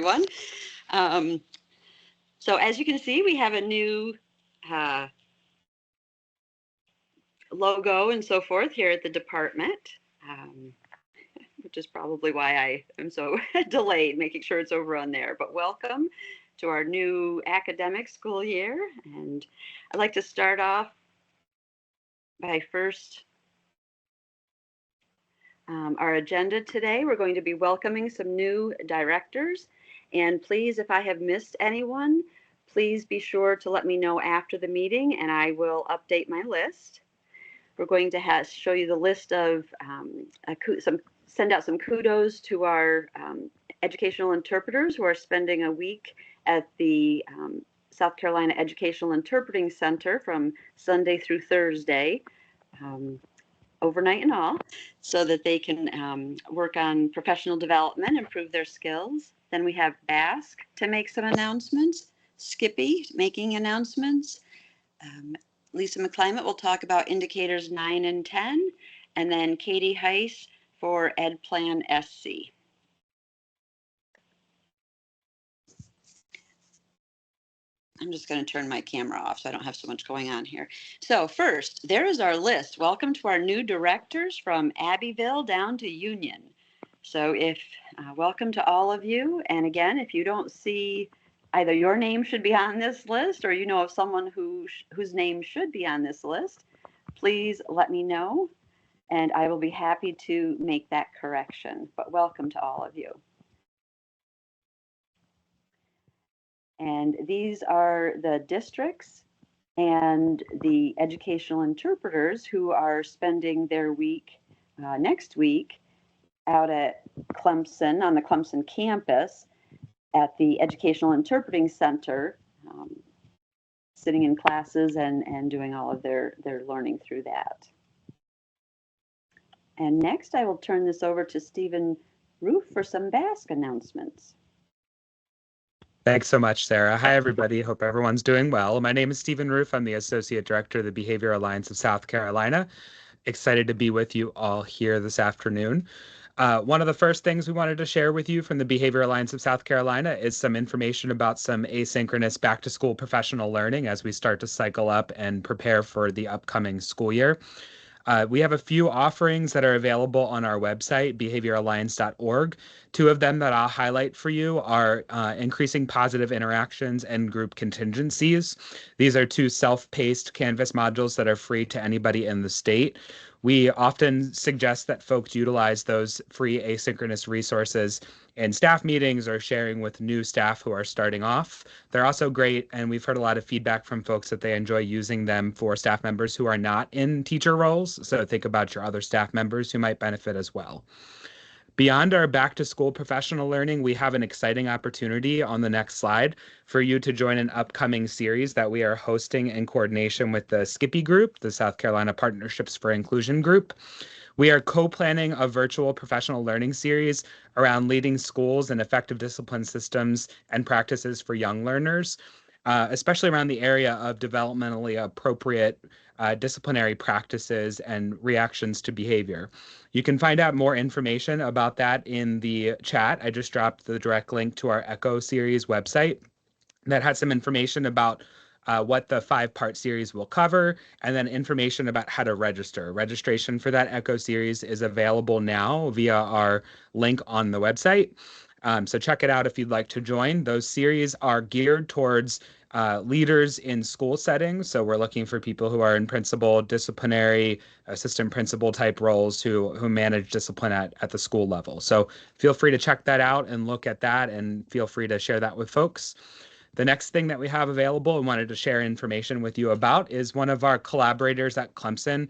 everyone. Um, so as you can see, we have a new uh, logo and so forth here at the department, um, which is probably why I am so delayed making sure it's over on there. But welcome to our new academic school year. And I'd like to start off by first our agenda today. We're going to be welcoming some new directors. And please, if I have missed anyone, please be sure to let me know after the meeting and I will update my list. We're going to show you the list of send out some kudos to our educational interpreters who are spending a week at the South Carolina Educational Interpreting Center from Sunday through Thursday. Overnight and all, so that they can work on professional development, improve their skills. Then we have Basque to make some announcements, Skippy making announcements. Lisa McClimate will talk about indicators 9 and 10, and then Katie Heiss for Ed Plan SC. I'm just going to turn my camera off so I don't have so much going on here. So first, there is our list. Welcome to our new directors from Abbeville down to Union. So welcome to all of you. And again, if you don't see either your name should be on this list or you know of someone whose name should be on this list, please let me know and I will be happy to make that correction. But welcome to all of you. And these are the districts and the educational interpreters who are spending their week next week out at Clemson, on the Clemson campus at the Educational Interpreting Center, sitting in classes and doing all of their learning through that. And next I will turn this over to Stephen Roof for some Basque announcements. Thanks so much, Sarah. Hi, everybody. Hope everyone's doing well. My name is Stephen Roof. I'm the Associate Director of the Behavior Alliance of South Carolina. Excited to be with you all here this afternoon. One of the first things we wanted to share with you from the Behavior Alliance of South Carolina is some information about some asynchronous back-to-school professional learning as we start to cycle up and prepare for the upcoming school year. We have a few offerings that are available on our website, behavioralliance.org. Two of them that I'll highlight for you are increasing positive interactions and group contingencies. These are two self-paced Canvas modules that are free to anybody in the state. We often suggest that folks utilize those free asynchronous resources in staff meetings or sharing with new staff who are starting off. They're also great, and we've heard a lot of feedback from folks that they enjoy using them for staff members who are not in teacher roles. So think about your other staff members who might benefit as well. Beyond our back-to-school professional learning, we have an exciting opportunity on the next slide for you to join an upcoming series that we are hosting in coordination with the Skippy Group, the South Carolina Partnerships for Inclusion Group. We are co-planning a virtual professional learning series around leading schools and effective discipline systems and practices for young learners, especially around the area of developmentally appropriate disciplinary practices and reactions to behavior. You can find out more information about that in the chat. I just dropped the direct link to our ECHO series website that has some information about what the 5-part series will cover, and then information about how to register. Registration for that ECHO series is available now via our link on the website. So check it out if you'd like to join. Those series are geared towards leaders in school settings. So we're looking for people who are in principal, disciplinary, assistant principal type roles who manage discipline at the school level. So feel free to check that out and look at that, and feel free to share that with folks. The next thing that we have available and wanted to share information with you about is one of our collaborators at Clemson,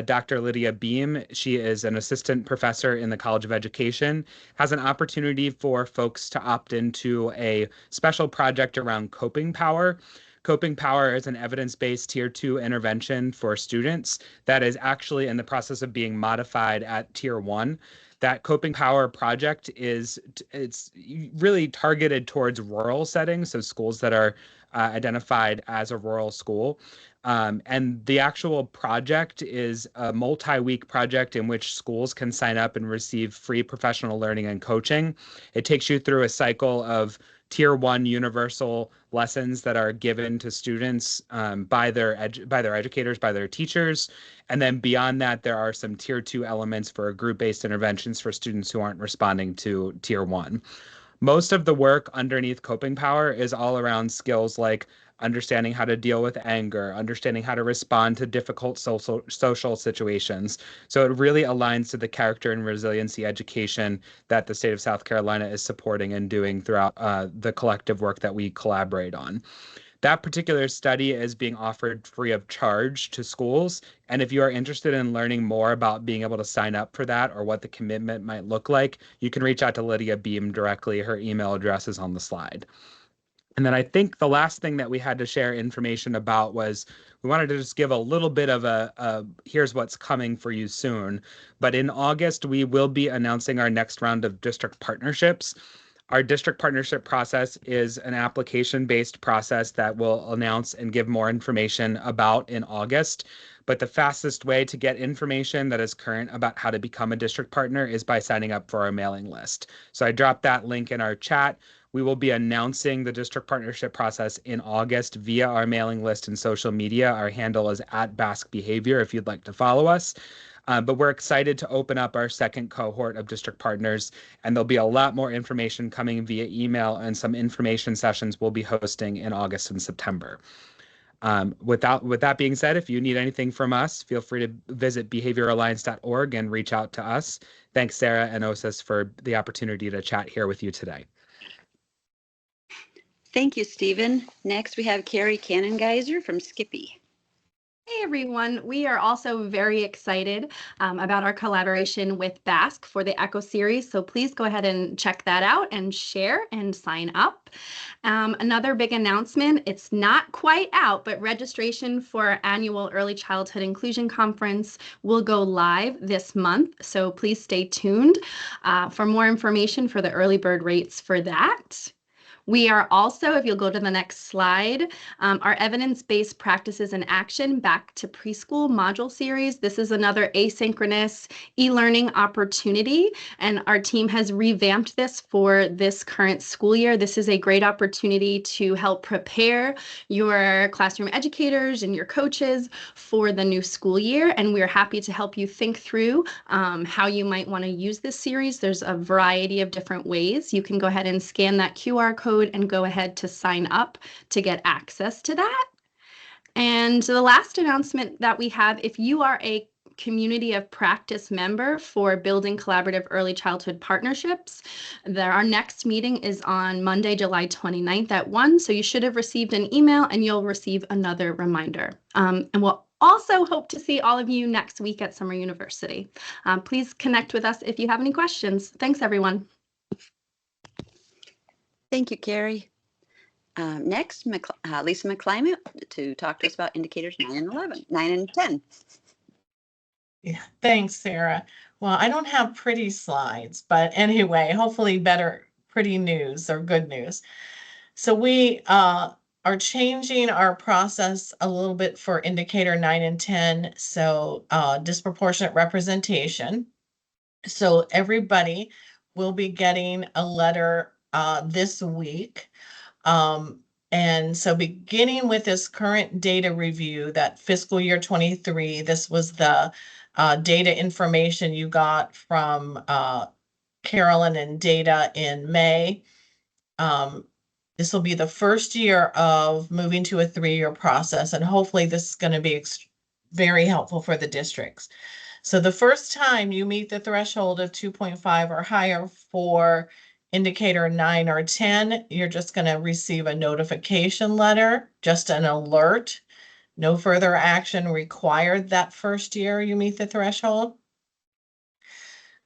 Dr. Lydia Beam. She is an assistant professor in the College of Education, has an opportunity for folks to opt into a special project around coping power. Coping Power is an evidence-based Tier 2 intervention for students that is actually in the process of being modified at Tier 1. That Coping Power project it's really targeted towards rural settings, so schools that are identified as a rural school. And the actual project is a multi-week project in which schools can sign up and receive free professional learning and coaching. It takes you through a cycle of Tier 1 universal lessons that are given to students by their educators, by their teachers. And then beyond that, there are some Tier 2 elements for group-based interventions for students who aren't responding to Tier 1. Most of the work underneath Coping Power is all around skills like understanding how to deal with anger, understanding how to respond to difficult social situations. So it really aligns to the character and resiliency education that the state of South Carolina is supporting and doing throughout the collective work that we collaborate on. That particular study is being offered free of charge to schools. And if you are interested in learning more about being able to sign up for that or what the commitment might look like, you can reach out to Lydia Beam directly. Her email address is on the slide. And then I think the last thing that we had to share information about was we wanted to just give a little bit of a here's what's coming for you soon. But in August, we will be announcing our next round of district partnerships. Our district partnership process is an application-based process that we'll announce and give more information about in August. But the fastest way to get information that is current about how to become a district partner is by signing up for our mailing list. So I dropped that link in our chat. We will be announcing the district partnership process in August via our mailing list and social media. Our handle is @BaskBehavior if you'd like to follow us. But we're excited to open up our second cohort of district partners, and there'll be a lot more information coming via email and some information sessions we'll be hosting in August and September. With that being said, if you need anything from us, feel free to visit behavioralliance.org and reach out to us. Thanks, Sarah and OSIS, for the opportunity to chat here with you today. Thank you, Stephen. Next, we have Carrie Cannongeiser from Skippy. Hey everyone, we are also very excited about our collaboration with BASK for the ECHO series, so please go ahead and check that out and share and sign up. Another big announcement, it's not quite out, but registration for our annual Early Childhood Inclusion Conference will go live this month, so please stay tuned for more information for the early bird rates for that. We are also, if you'll go to the next slide, our evidence-based practices in action back to preschool module series. This is another asynchronous e-learning opportunity, and our team has revamped this for this current school year. This is a great opportunity to help prepare your classroom educators and your coaches for the new school year, and we're happy to help you think through how you might want to use this series. There's a variety of different ways. You can go ahead and scan that QR code and go ahead to sign up to get access to that. And the last announcement that we have, if you are a community of practice member for building collaborative early childhood partnerships, our next meeting is on Monday, July 29th at 1. So you should have received an email and you'll receive another reminder. And we'll also hope to see all of you next week at Summer University. Please connect with us if you have any questions. Thanks, everyone. Thank you, Carrie. Next, Lisa McClymont to talk to us about indicators 9 and 10. Yeah, thanks, Sarah. Well, I don't have pretty slides, but anyway, hopefully better pretty news or good news. So we are changing our process a little bit for indicator 9 and 10. So disproportionate representation. So everybody will be getting a letter this week. And so beginning with this current data review, that fiscal year 23, this was the data information you got from Carolyn and data in May. This will be the first year of moving to a 3-year process, and hopefully this is going to be very helpful for the districts. So the first time you meet the threshold of 2.5 or higher for indicator 9 or 10, you're just going to receive a notification letter, just an alert. No further action required that first year you meet the threshold.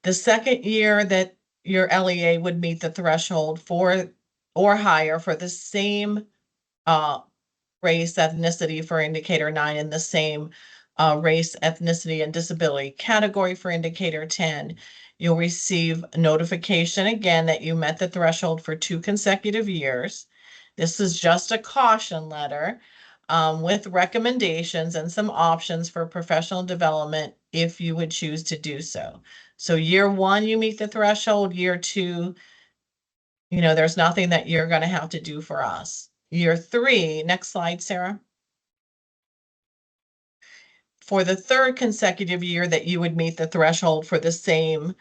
The second year that your LEA would meet the threshold for or higher for the same race, ethnicity for indicator 9 and the same race, ethnicity, and disability category for indicator 10, you'll receive a notification again that you met the threshold for 2 consecutive years. This is just a caution letter. with recommendations and some options for professional development if you would choose to do so. So year one, you meet the threshold. Year two, there's nothing that you're going to have to do for us. Year three, next slide, Sarah. For the third consecutive year that you would meet the threshold for the same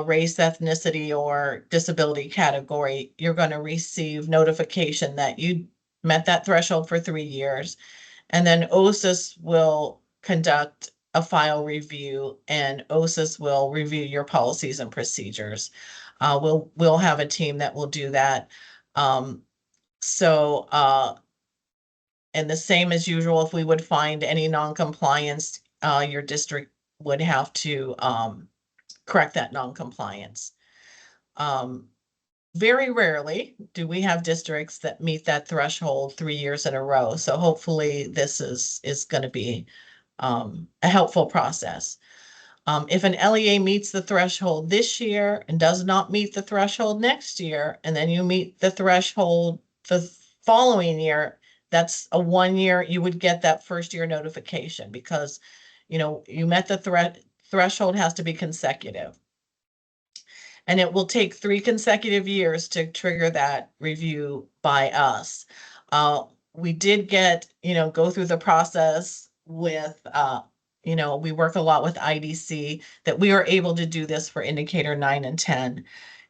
race, ethnicity, or disability category, you're going to receive notification that you met that threshold for 3 years. And then OSIS will conduct a file review, and OSIS will review your policies and procedures. We'll have a team that will do that. And the same as usual, if we would find any non-compliance, your district would have to correct that non-compliance. Very rarely do we have districts that meet that threshold 3 years in a row. So hopefully this is going to be a helpful process. If an LEA meets the threshold this year and does not meet the threshold next year, and then you meet the threshold the following year, that's a 1 year, you would get that first year notification because, you met the threshold has to be consecutive. And it will take 3 consecutive years to trigger that review by us. We did get, go through the process with, we work a lot with IDC that we are able to do this for indicator 9 and 10.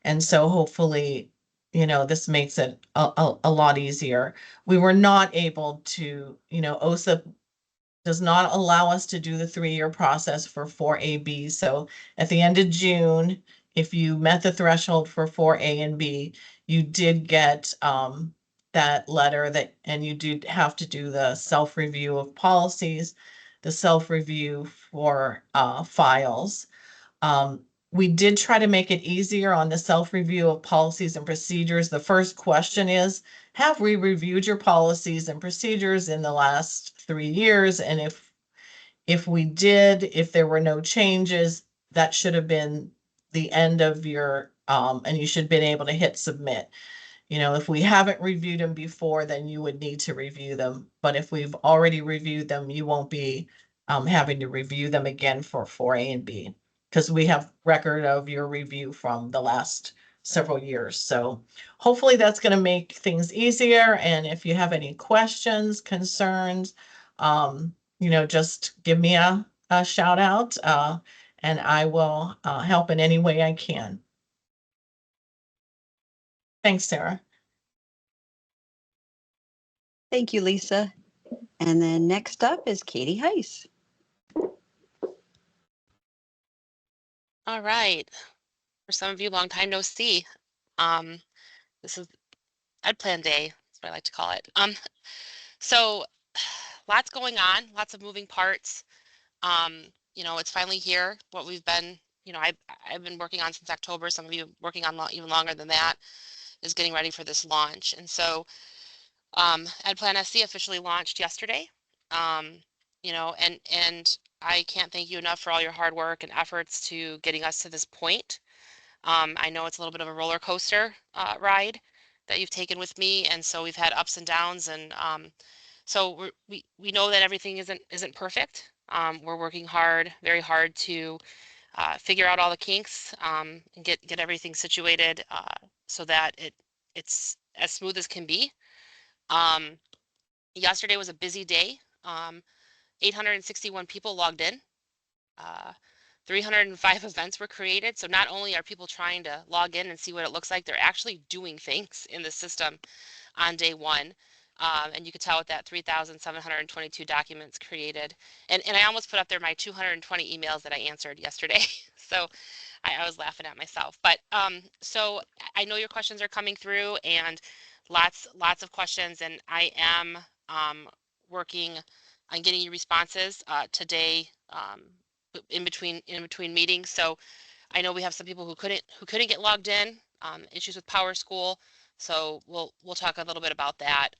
And so hopefully, this makes it a lot easier. We were not able to, OSIP does not allow us to do the 3-year process for 4AB. So at the end of June, if you met the threshold for 4A and B, you did get that letter and you do have to do the self-review of policies, the self-review for files. We did try to make it easier on the self-review of policies and procedures. The first question is, have we reviewed your policies and procedures in the last 3 years? And if we did, if there were no changes, that should have been the end of your, and you should have been able to hit submit. If we haven't reviewed them before, then you would need to review them. But if we've already reviewed them, you won't be having to review them again for 4A and B because we have record of your review from the last several years. So hopefully that's going to make things easier. And if you have any questions, concerns, just give me a shout out and I will help in any way I can. Thanks, Sarah. Thank you, Lisa. And then next up is Katie Heiss. All right. For some of you, long time no see. This is Ed Plan Day. That's what I like to call it. So lots going on, lots of moving parts. It's finally here. What we've been, I've been working on since October. Some of you working on even longer than that is getting ready for this launch. And so Ed Plan SC officially launched yesterday. And I can't thank you enough for all your hard work and efforts to getting us to this point. I know it's a little bit of a roller coaster ride that you've taken with me, and so we've had ups and downs, and so we know that everything isn't perfect. We're working hard, very hard to figure out all the kinks and get everything situated so that it's as smooth as can be. Yesterday was a busy day. 861 people logged in. 305 events were created. So not only are people trying to log in and see what it looks like, they're actually doing things in the system on day one. And you could tell with that 3,722 documents created. And I almost put up there my 220 emails that I answered yesterday. So I was laughing at myself. But so I know your questions are coming through and lots of questions. And I am working on getting you responses today in between meetings. So I know we have some people who couldn't get logged in, issues with PowerSchool. So we'll talk a little bit about that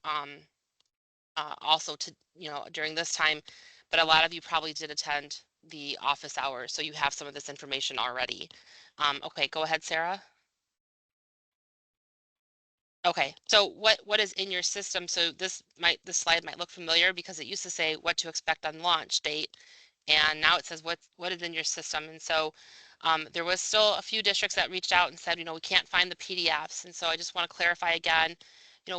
also during this time. But a lot of you probably did attend the office hours, so you have some of this information already. Okay, go ahead, Sarah. Okay, so what is in your system? So this slide might look familiar because it used to say what to expect on launch date, and now it says what is in your system. And so there was still a few districts that reached out and said, we can't find the PDFs. And so I just want to clarify again,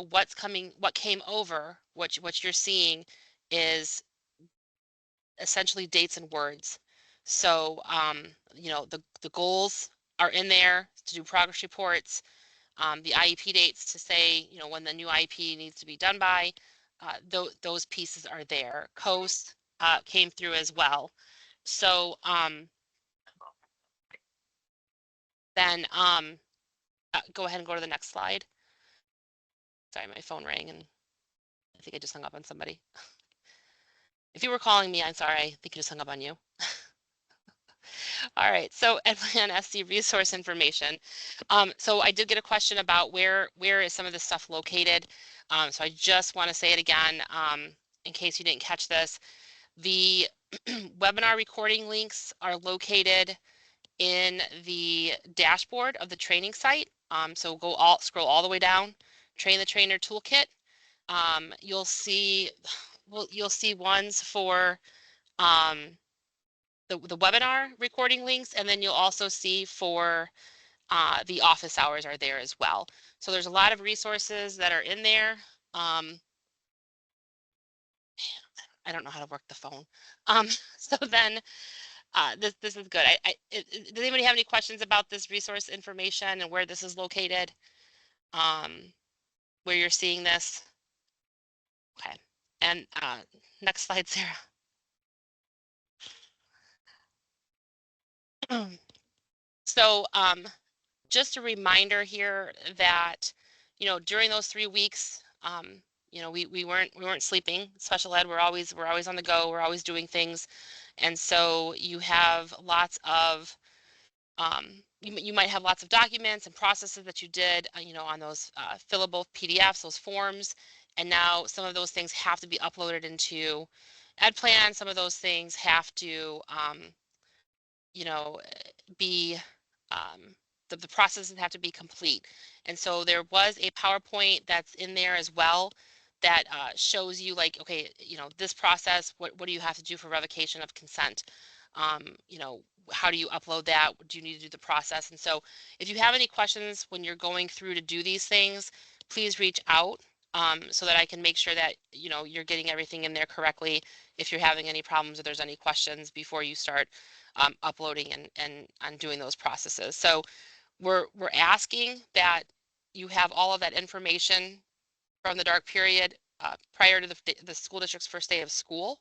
what came over, what you're seeing is essentially dates and words. So the goals are in there to do progress reports. The IEP dates to say, when the new IEP needs to be done by, those pieces are there. COAST came through as well. So then go ahead and go to the next slide. Sorry, my phone rang and I think I just hung up on somebody. If you were calling me, I'm sorry, I think I just hung up on you. All right, so EdPlan SC resource information. So I did get a question about where is some of this stuff located. So I just want to say it again, in case you didn't catch this. The webinar recording links are located in the dashboard of the training site. So scroll all the way down, Train the Trainer Toolkit. You'll see ones for the webinar recording links, and then you'll also see for the office hours are there as well. So there's a lot of resources that are in there. I don't know how to work the phone. So then this is good. Does anybody have any questions about this resource information and where this is located? Where you're seeing this? Okay. And next slide, Sarah. So just a reminder here that, during those 3 weeks, we weren't sleeping. Special ed, we're always on the go. We're always doing things. And so you have lots of, you might have lots of documents and processes that you did, on those fillable PDFs, those forms. And now some of those things have to be uploaded into EdPlan. Some of those things have to, be, the processes have to be complete. And so there was a PowerPoint that's in there as well that shows you like, okay, this process, what do you have to do for revocation of consent? How do you upload that? Do you need to do the process? And so if you have any questions when you're going through to do these things, please reach out so that I can make sure that, you're getting everything in there correctly. If you're having any problems or there's any questions before you start uploading and doing those processes. So we're asking that you have all of that information from the dark period prior to the school district's first day of school.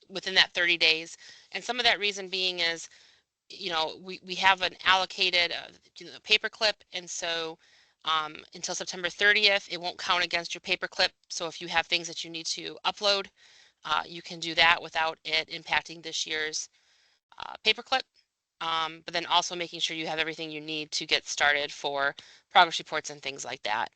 Within that 30 days, and some of that reason being is, we have an allocated paperclip, and so until September 30th, it won't count against your paperclip. So if you have things that you need to upload, you can do that without it impacting this year's paperclip. But then also making sure you have everything you need to get started for progress reports and things like that.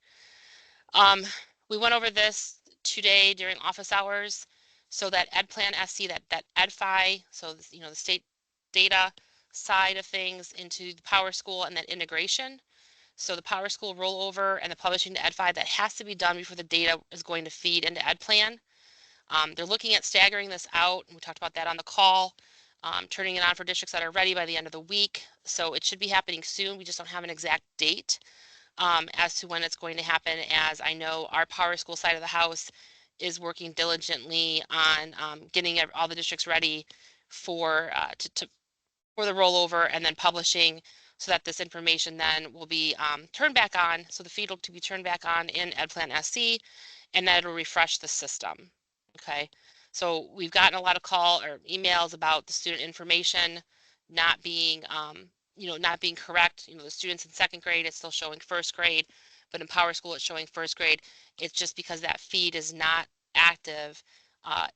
We went over this today during office hours. So that EdPlan SC, that EdFi, so the state data side of things into the PowerSchool and that integration. So the PowerSchool rollover and the publishing to EdFi, that has to be done before the data is going to feed into EdPlan. They're looking at staggering this out, and we talked about that on the call, turning it on for districts that are ready by the end of the week. So it should be happening soon. We just don't have an exact date as to when it's going to happen, as I know our PowerSchool side of the house is working diligently on getting all the districts ready for the rollover and then publishing, so that this information then will be turned back on. So the feed will be turned back on in EdPlan SC, and that it'll refresh the system. Okay, so we've gotten a lot of emails about the student information not being not being correct. The students in second grade, it's still showing first grade, but in PowerSchool it's showing first grade. It's just because that feed is not active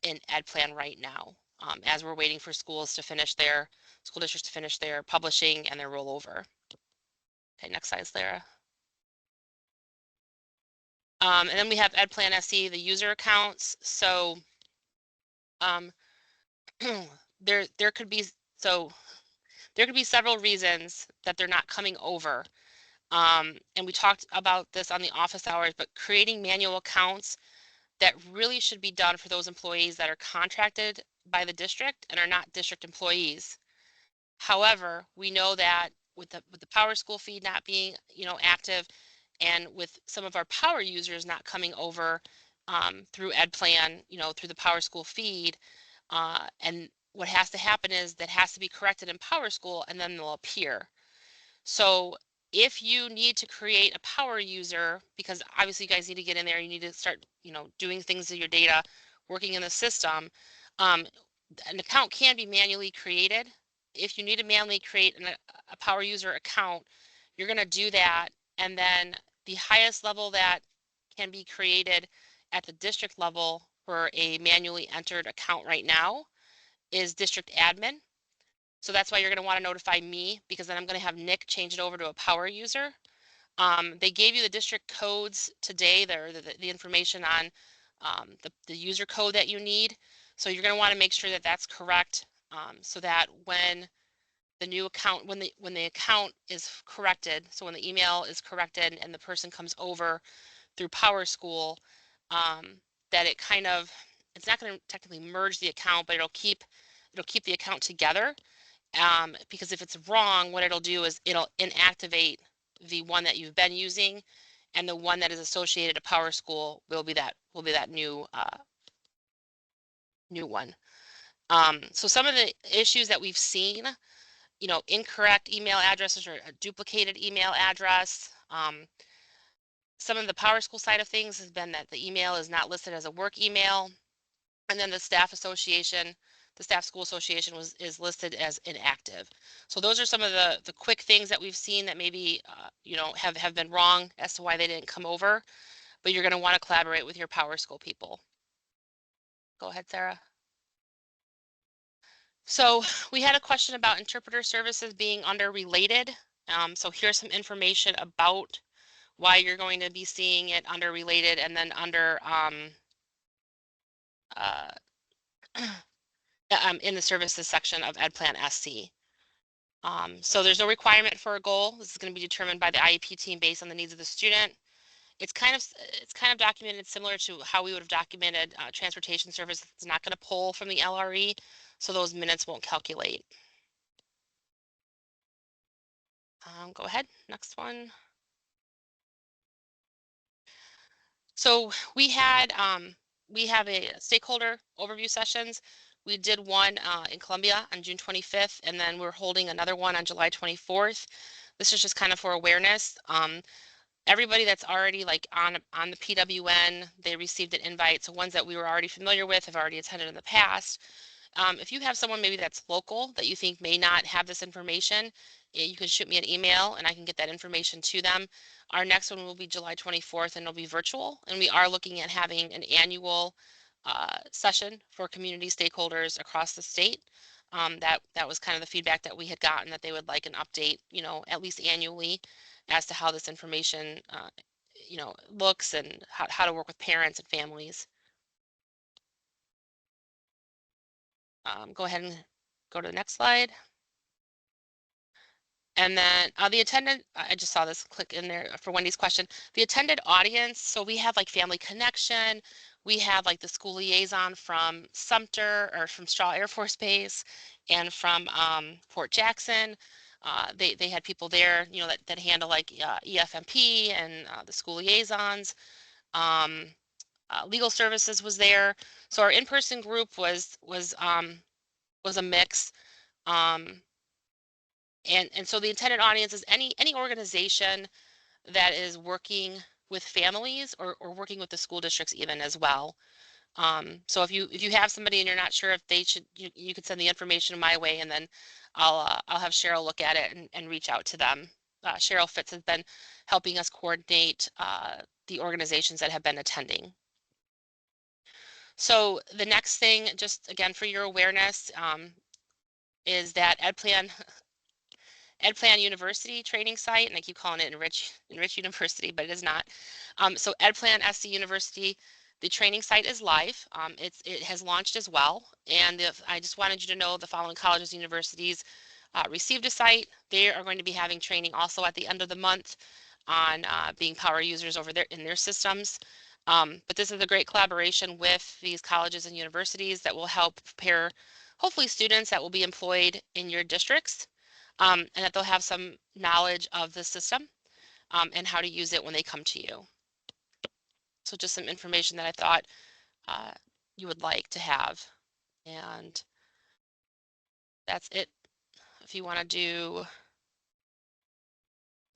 in EdPlan right now, as we're waiting for school districts to finish their publishing and their rollover. Okay, next slide, Lara. And then we have EdPlan SC, the user accounts. So there could be, so there could be several reasons that they're not coming over. And we talked about this on the office hours, but creating manual accounts that really should be done for those employees that are contracted by the district and are not district employees. However, we know that with the PowerSchool feed not being, active, and with some of our power users not coming over through EdPlan, through the PowerSchool feed, and what has to happen is that has to be corrected in PowerSchool, and then they'll appear. So if you need to create a power user, because obviously you guys need to get in there, you need to start, doing things to your data, working in the system. An account can be manually created. If you need to manually create a power user account, you're going to do that. And then the highest level that can be created at the district level for a manually entered account right now is district admin. So that's why you're going to want to notify me, because then I'm going to have Nick change it over to a power user. They gave you the district codes today, the information on the user code that you need. So you're going to want to make sure that that's correct, so that when the new account, when the account is corrected, so when the email is corrected and the person comes over through PowerSchool, that it's not going to technically merge the account, but it'll keep the account together. Because if it's wrong, what it'll do is it'll inactivate the one that you've been using, and the one that is associated to PowerSchool will be that new one. So some of the issues that we've seen, incorrect email addresses or a duplicated email address. Some of the PowerSchool side of things has been that the email is not listed as a work email, and then the staff school association is listed as inactive. So those are some of the quick things that we've seen that maybe have been wrong as to why they didn't come over, but you're going to want to collaborate with your PowerSchool people. Go ahead, Sarah. So we had a question about interpreter services being under related. So here's some information about why you're going to be seeing it under related, and then under in the services section of EdPlan SC. So there's no requirement for a goal. This is going to be determined by the IEP team based on the needs of the student. It's kind of documented similar to how we would have documented transportation service. It's not going to pull from the LRE, so those minutes won't calculate. Go ahead, next one. So we have a stakeholder overview sessions. We did one in Columbia on June 25th, and then we're holding another one on July 24th. This is just kind of for awareness. Everybody that's already on the PWN, they received an invite. So ones that we were already familiar with have already attended in the past. If you have someone maybe that's local that you think may not have this information, you can shoot me an email and I can get that information to them. Our next one will be July 24th, and it'll be virtual. And we are looking at having an annual session for community stakeholders across the state. That was kind of the feedback that we had gotten, that they would like an update, at least annually, as to how this information, looks, and how to work with parents and families. Go ahead and go to the next slide. And then the attendant, I just saw this click in there for Wendy's question. The attended audience, so we have Family Connection, we have the school liaison from Sumter, or from Straw Air Force Base, and from Fort Jackson. They had people there, that handle EFMP and the school liaisons. Legal services was there. So our in-person group was a mix. And so the intended audience is any organization that is working with families, or working with the school districts even as well. So if you have somebody and you're not sure if they should, you could send the information my way, and then I'll have Cheryl look at it and reach out to them. Cheryl Fitz has been helping us coordinate the organizations that have been attending. So the next thing, just again for your awareness, is that EdPlan University training site, and I keep calling it Enrich University, but it is not. So EdPlan SC University, the training site is live. It has launched as well, and I just wanted you to know the following colleges and universities received a site. They are going to be having training also at the end of the month on being power users over there in their systems. But this is a great collaboration with these colleges and universities that will help prepare, hopefully, students that will be employed in your districts, and that they'll have some knowledge of the system and how to use it when they come to you. So just some information that I thought you would like to have. And that's it. If you want to do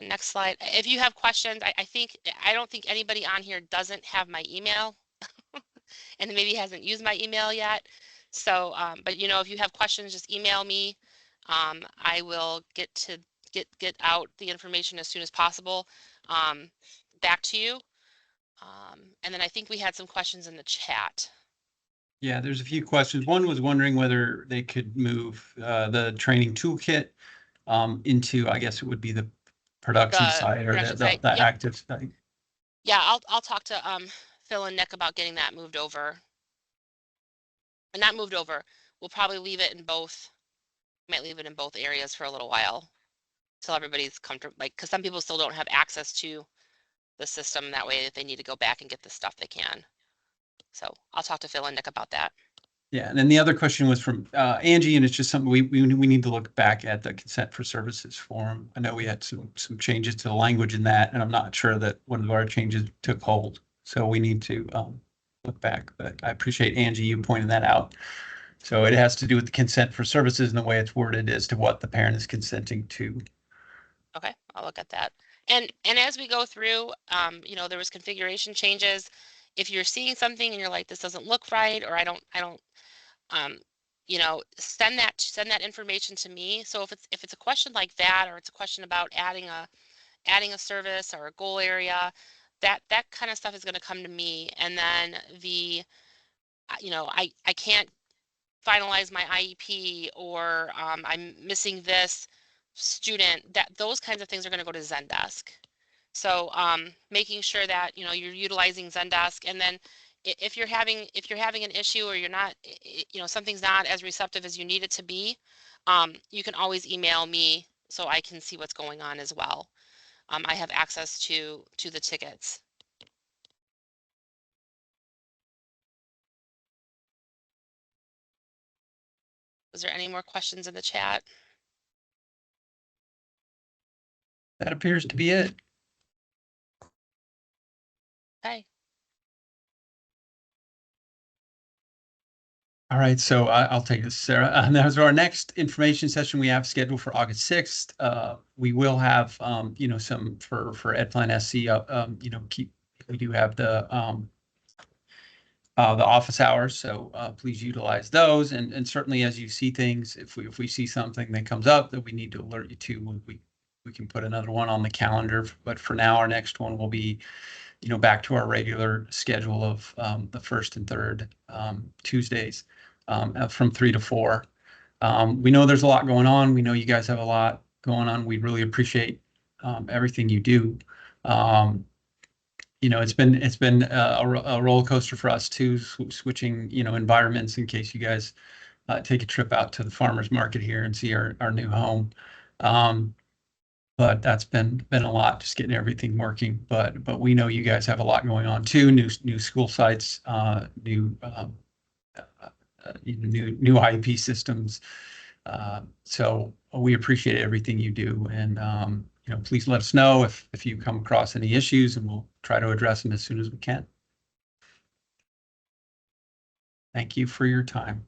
the next slide. If you have questions, I don't think anybody on here doesn't have my email and maybe hasn't used my email yet. So, but you know, if you have questions, just email me. I will get out the information as soon as possible back to you. And then I think we had some questions in the chat. Yeah, there's a few questions. One was wondering whether they could move the training toolkit into, I guess it would be the production side or production the site, yep. active side. Yeah, I'll talk to Phil and Nick about getting that moved over. And not moved over. We'll probably leave it in both. Might leave it in both areas for a little while till everybody's comfortable. Like, because some people still don't have access to the system. That way, if they need to go back and get the stuff, they can. So I'll talk to Phil and Nick about that. Yeah, and then the other question was from Angie, and it's just something we need to look back at the consent for services form. I know we had some changes to the language in that, and I'm not sure that one of our changes took hold. So we need to look back. But I appreciate Angie you pointing that out. So it has to do with the consent for services and the way it's worded as to what the parent is consenting to. Okay, I'll look at that. And as we go through, you know, there was configuration changes. If you're seeing something and you're like, this doesn't look right, or I don't, you know, send that information to me. So if it's a question like that, or it's a question about adding a service or a goal area, that kind of stuff is going to come to me. And then you know, I can't finalize my IEP, or I'm missing this student, that those kinds of things are going to go to Zendesk. So making sure that, you know, you're utilizing Zendesk, and then if you're having an issue, or you're not, you know, something's not as receptive as you need it to be, you can always email me so I can see what's going on as well. I have access to the tickets. Was there any more questions in the chat? That appears to be it. Okay. All right, so I'll take this, Sarah. And as our next information session we have scheduled for August 6th, we will have, you know, some for EdPlan SC, you know, we do have the office hours, so please utilize those. And certainly as you see things, if we see something that comes up that we need to alert you to, we can put another one on the calendar. But for now, our next one will be, you know, back to our regular schedule of the first and third Tuesdays from 3 to 4. We know there's a lot going on. We know you guys have a lot going on. We really appreciate everything you do. You know, it's been a roller coaster for us too, switching, you know, environments in case you guys take a trip out to the farmers market here and see our new home. But that's been a lot, just getting everything working. But we know you guys have a lot going on too. New school sites, new IEP systems. So we appreciate everything you do, and you know, please let us know if you come across any issues, and we'll try to address them as soon as we can. Thank you for your time.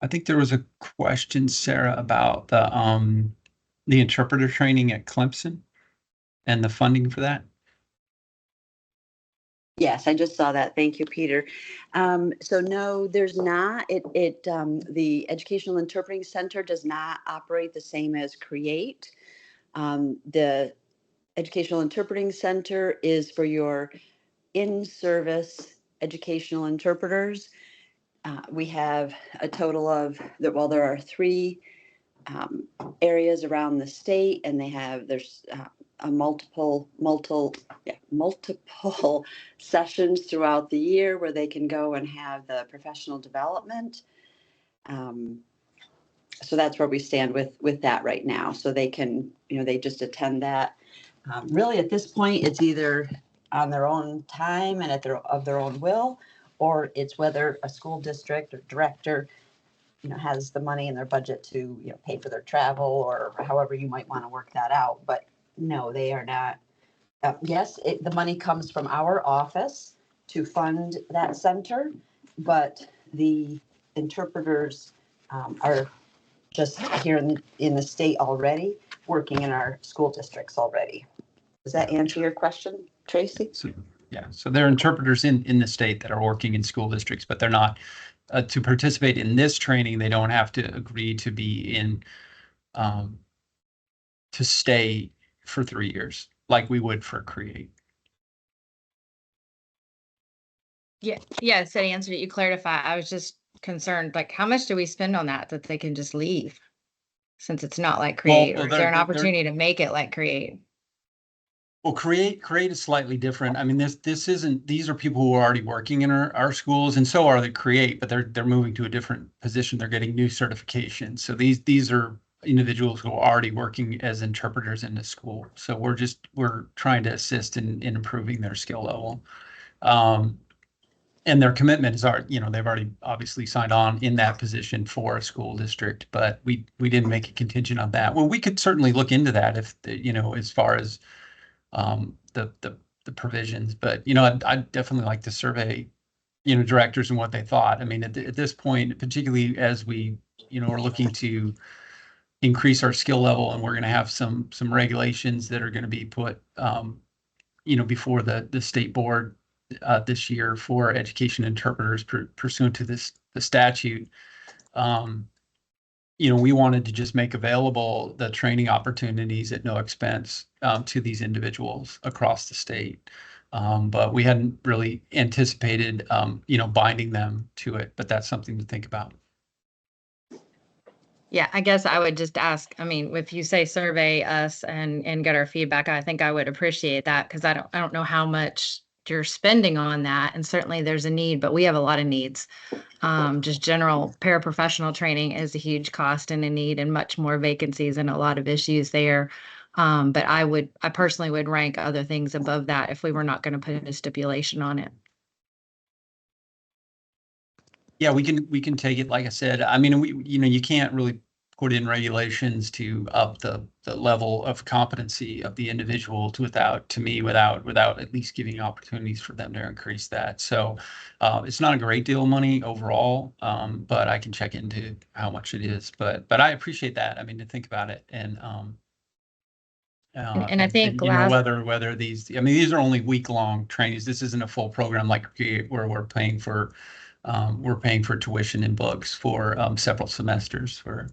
I think there was a question, Sarah, about the interpreter training at Clemson and the funding for that. Yes, I just saw that. Thank you, Peter. So no, there's not. The Educational Interpreting Center does not operate the same as CREATE. The Educational Interpreting Center is for your in-service educational interpreters. We have a total of, there are 3 areas around the state, and there's a multiple sessions throughout the year where they can go and have the professional development. So that's where we stand with that right now. So they can, they just attend that. Really, at this point, it's either on their own time and of their own will, or it's whether a school district or director, has the money in their budget to, pay for their travel, or however you might want to work that out. But no, they are not. Yes, the money comes from our office to fund that center, but the interpreters are just here in the state already, working in our school districts already. Does that answer your question, Tracy? So, yeah, so there are interpreters in the state that are working in school districts, but they're not, to participate in this training, they don't have to agree to be in, to stay for 3 years, like we would for CREATE. Yeah, so to answer it, you clarify. I was just concerned, like, how much do we spend on that they can just leave? Since it's not like CREATE, or is there an opportunity to make it like CREATE? Well, CREATE is slightly different. I mean, this isn't, these are people who are already working in our schools, and so are the CREATE, but they're moving to a different position. They're getting new certifications. So these are individuals who are already working as interpreters in the school. So we're trying to assist in improving their skill level. And their commitment is they've already obviously signed on in that position for a school district, but we didn't make a contingent on that. Well, we could certainly look into that if, as far as the provisions, but I'd definitely like to survey directors and what they thought. I mean, at this point, particularly as we are looking to increase our skill level, and we're going to have some regulations that are going to be put before the state board this year for education interpreters pursuant to the statute. We wanted to just make available the training opportunities at no expense to these individuals across the state. But we hadn't really anticipated, binding them to it, but that's something to think about. Yeah, I guess I would just ask, I mean, if you say survey us and get our feedback, I think I would appreciate that, because I don't know how much you're spending on that, and certainly there's a need, but we have a lot of needs. Just general paraprofessional training is a huge cost and a need, and much more vacancies and a lot of issues there. But I personally would rank other things above that if we were not going to put a stipulation on it. Yeah, we can take it. Like I said, I mean, you can't really put in regulations to up the level of competency of the individual without at least giving opportunities for them to increase that. So it's not a great deal of money overall, but I can check into how much it is. But I appreciate that. I mean, to think about it, and I think whether these are only week-long trainings. This isn't a full program like where we're paying for tuition and books for several semesters for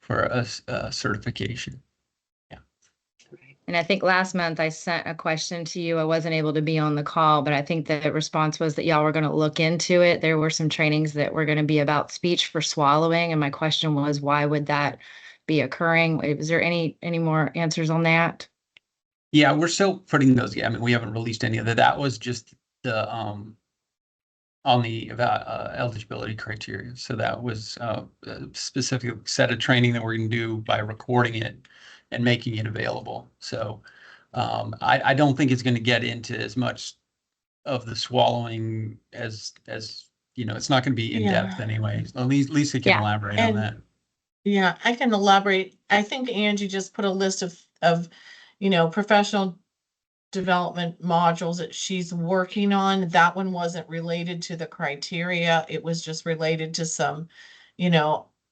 a certification. Yeah. And I think last month I sent a question to you. I wasn't able to be on the call, but I think the response was that y'all were going to look into it. There were some trainings that were going to be about speech for swallowing. And my question was, why would that be occurring? Is there any more answers on that? Yeah, we're still putting those. Yeah, I mean, we haven't released any of that. That was just the on the eligibility criteria. So that was a specific set of training that we're going to do by recording it and making it available. So I don't think it's going to get into as much of the swallowing as it's not going to be in depth anyway. At least Lisa can elaborate on that. Yeah, I can elaborate. I think Angie just put a list of professional development modules that she's working on. That one wasn't related to the criteria. It was just related to some,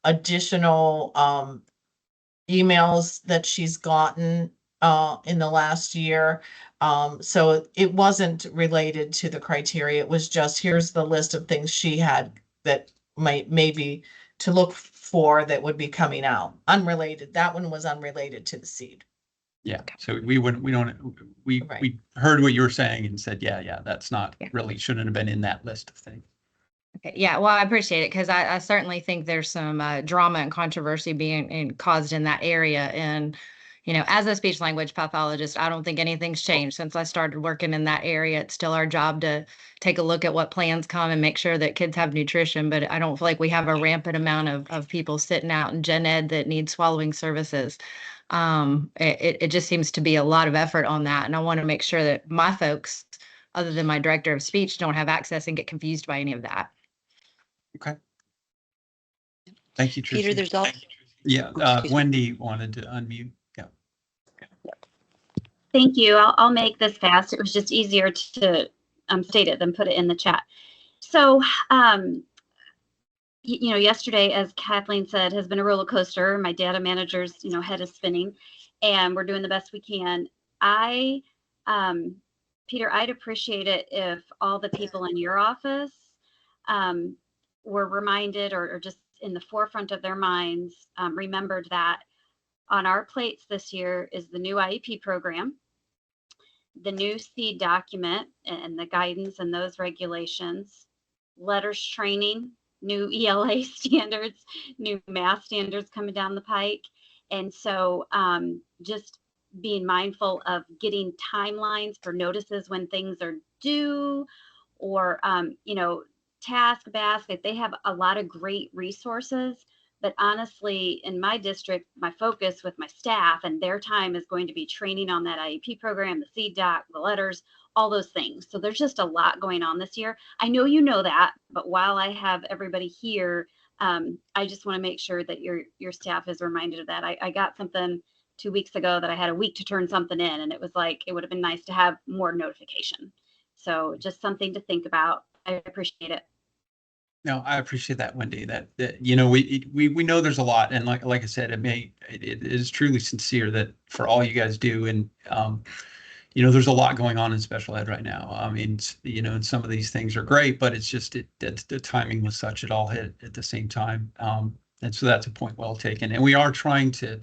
additional emails that she's gotten in the last year. So it wasn't related to the criteria. It was just, here's the list of things she had that maybe to look for that would be coming out. Unrelated. That one was unrelated to the seed. Yeah. So we heard what you were saying and said, yeah, that's not really, shouldn't have been in that list of things. Okay, yeah, well, I appreciate it because I certainly think there's some drama and controversy being caused in that area. And, as a speech language pathologist, I don't think anything's changed since I started working in that area. It's still our job to take a look at what plans come and make sure that kids have nutrition. But I don't feel like we have a rampant amount of people sitting out in gen ed that need swallowing services. It just seems to be a lot of effort on that. And I want to make sure that my folks, other than my director of speech, don't have access and get confused by any of that. Okay. Thank you, Peter, Tricia. there's all, Yeah, oh, excuse me. Wendy wanted to unmute. Yeah. Thank you. I'll make this fast. It was just easier to state it than put it in the chat. So, yesterday, as Kathleen said, has been a roller coaster. My data manager's, head is spinning, and we're doing the best we can. Peter, I'd appreciate it if all the people in your office were reminded or just in the forefront of their minds, remembered that on our plates this year is the new IEP program, the new SEED document and the guidance and those regulations, letters training, new ELA standards, new math standards coming down the pike. And so just being mindful of getting timelines for notices when things are due, or, Task Basket, they have a lot of great resources. But honestly, in my district, my focus with my staff and their time is going to be training on that IEP program, the SEED doc, the letters, all those things. So there's just a lot going on this year. I know you know that, but while I have everybody here, I just want to make sure that your staff is reminded of that. I got something 2 weeks ago that I had a week to turn something in, and it was like, it would have been nice to have more notification. So just something to think about. I appreciate it. No, I appreciate that, Wendy. That we know there's a lot, and like I said, it is truly sincere that for all you guys do, and there's a lot going on in special ed right now. I mean, and some of these things are great, but it's just the timing was such, it all hit at the same time, and so that's a point well taken. And we are trying to,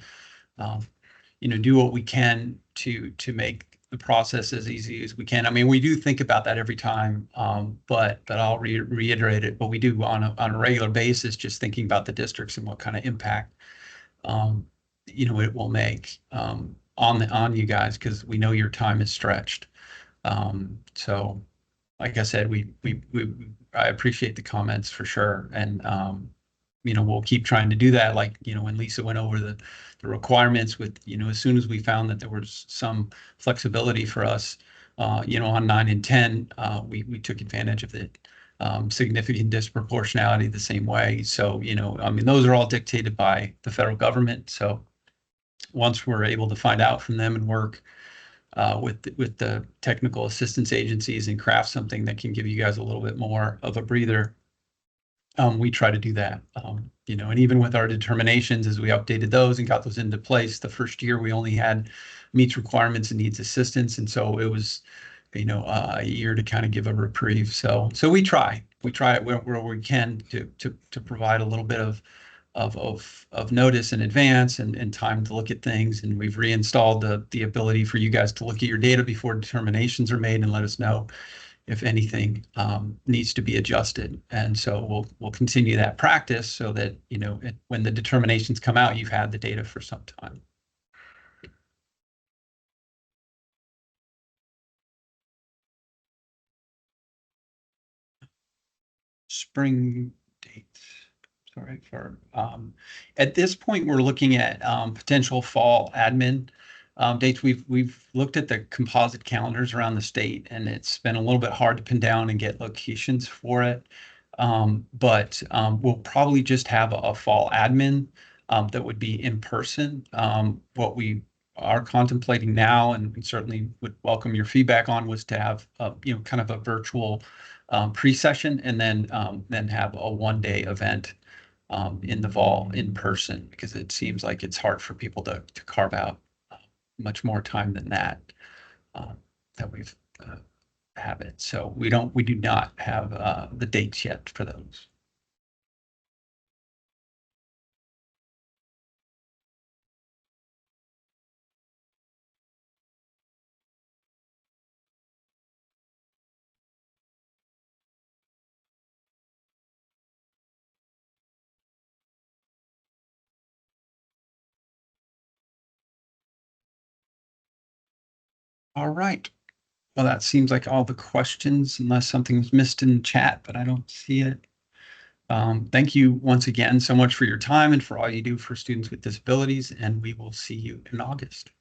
do what we can to make the process as easy as we can. I mean, we do think about that every time, but I'll reiterate it. But we do on a regular basis, just thinking about the districts and what kind of impact, it will make on you guys, because we know your time is stretched. So, like I said, I appreciate the comments for sure, and we'll keep trying to do that. Like, when Lisa went over the requirements with, as soon as we found that there was some flexibility for us, on 9 and 10, we took advantage of it. Significant disproportionality the same way. So, those are all dictated by the federal government. So once we're able to find out from them and work with the technical assistance agencies and craft something that can give you guys a little bit more of a breather, we try to do that. And even with our determinations, as we updated those and got those into place, the first year we only had meets requirements and needs assistance, and so it was, a year to kind of give a reprieve. So we try it where we can to provide a little bit of notice in advance and time to look at things. And we've reinstalled the ability for you guys to look at your data before determinations are made and let us know if anything needs to be adjusted. And so we'll continue that practice so that, when the determinations come out, you've had the data for some time. Spring dates. Sorry for, at this point, we're looking at potential fall admin dates. We've looked at the composite calendars around the state, and it's been a little bit hard to pin down and get locations for it. But we'll probably just have a fall admin that would be in person. What we are contemplating now, and we certainly would welcome your feedback on, was to have kind of a virtual pre-session, and then have a one-day event in the fall in person, because it seems like it's hard for people to carve out much more time than that we've have it. So we do not have the dates yet for those. All right. Well, that seems like all the questions, unless something was missed in the chat, but I don't see it. Thank you once again so much for your time and for all you do for students with disabilities, and we will see you in August.